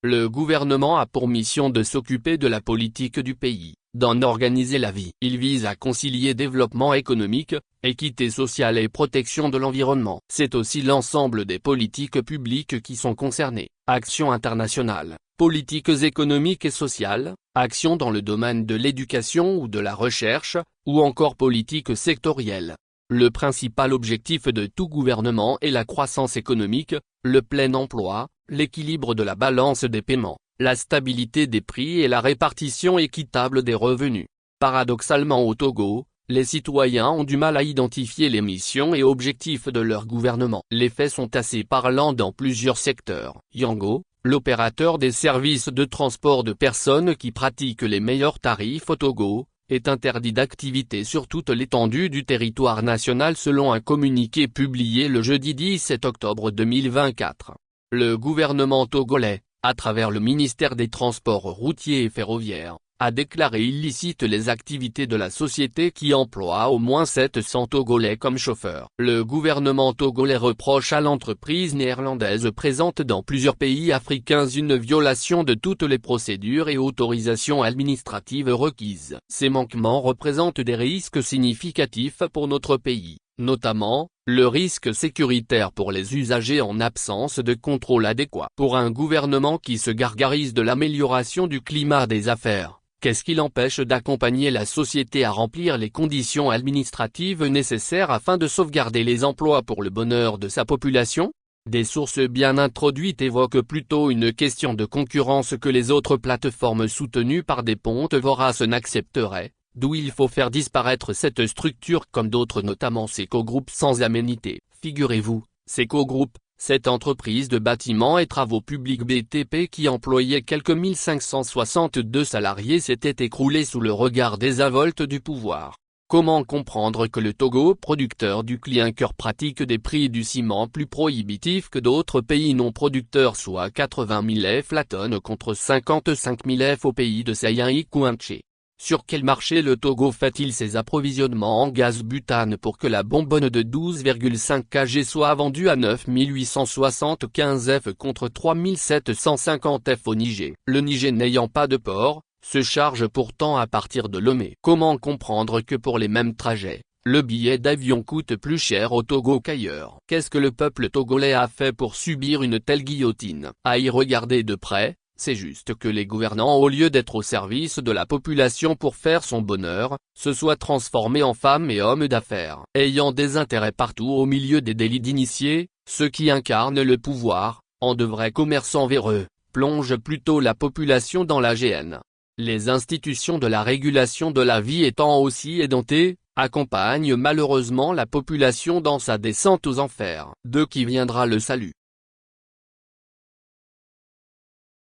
Le gouvernement a pour mission de s'occuper de la politique du pays, d'en organiser la vie. Il vise à concilier développement économique, équité sociale et protection de l'environnement. C'est aussi l'ensemble des politiques publiques qui sont concernées. Actions internationales, politiques économiques et sociales, actions dans le domaine de l'éducation ou de la recherche, ou encore politiques sectorielles. Le principal objectif de tout gouvernement est la croissance économique, le plein emploi, l'équilibre de la balance des paiements, la stabilité des prix et la répartition équitable des revenus. Paradoxalement au Togo, les citoyens ont du mal à identifier les missions et objectifs de leur gouvernement. Les faits sont assez parlants dans plusieurs secteurs. Yango, l'opérateur des services de transport de personnes qui pratiquent les meilleurs tarifs au Togo, est interdit d'activité sur toute l'étendue du territoire national selon un communiqué publié le jeudi 17 octobre 2024. Le gouvernement togolais, à travers le ministère des Transports routiers et ferroviaires, a déclaré illicites les activités de la société qui emploie au moins 700 Togolais comme chauffeurs. Le gouvernement togolais reproche à l'entreprise néerlandaise présente dans plusieurs pays africains une violation de toutes les procédures et autorisations administratives requises. Ces manquements représentent des risques significatifs pour notre pays, notamment, le risque sécuritaire pour les usagers en absence de contrôle adéquat. Pour un gouvernement qui se gargarise de l'amélioration du climat des affaires, qu'est-ce qui l'empêche d'accompagner la société à remplir les conditions administratives nécessaires afin de sauvegarder les emplois pour le bonheur de sa population? Des sources bien introduites évoquent plutôt une question de concurrence que les autres plateformes soutenues par des pontes voraces n'accepteraient, d'où il faut faire disparaître cette structure comme d'autres, notamment Seco Group sans aménité. Figurez-vous, Seco Group, cette entreprise de bâtiments et travaux publics BTP qui employait quelques 1562 salariés s'était écroulée sous le regard désinvolte du pouvoir. Comment comprendre que le Togo, producteur du clinker, pratique des prix du ciment plus prohibitifs que d'autres pays non producteurs, soit 80 000 F la tonne contre 55 000 F au pays de Sayaïk ou Inché? Sur quel marché le Togo fait-il ses approvisionnements en gaz butane pour que la bonbonne de 12,5 kg soit vendue à 9 875 F contre 3 750 F au Niger? Le Niger, n'ayant pas de port, se charge pourtant à partir de Lomé. Comment comprendre que pour les mêmes trajets, le billet d'avion coûte plus cher au Togo qu'ailleurs? Qu'est-ce que le peuple togolais a fait pour subir une telle guillotine? À y regarder de près, c'est juste que les gouvernants, au lieu d'être au service de la population pour faire son bonheur, se soient transformés en femmes et hommes d'affaires. Ayant des intérêts partout au milieu des délits d'initiés, ceux qui incarnent le pouvoir, en de vrais commerçants véreux, plongent plutôt la population dans la gêne. Les institutions de la régulation de la vie étant aussi édentées, accompagnent malheureusement la population dans sa descente aux enfers. De qui viendra le salut?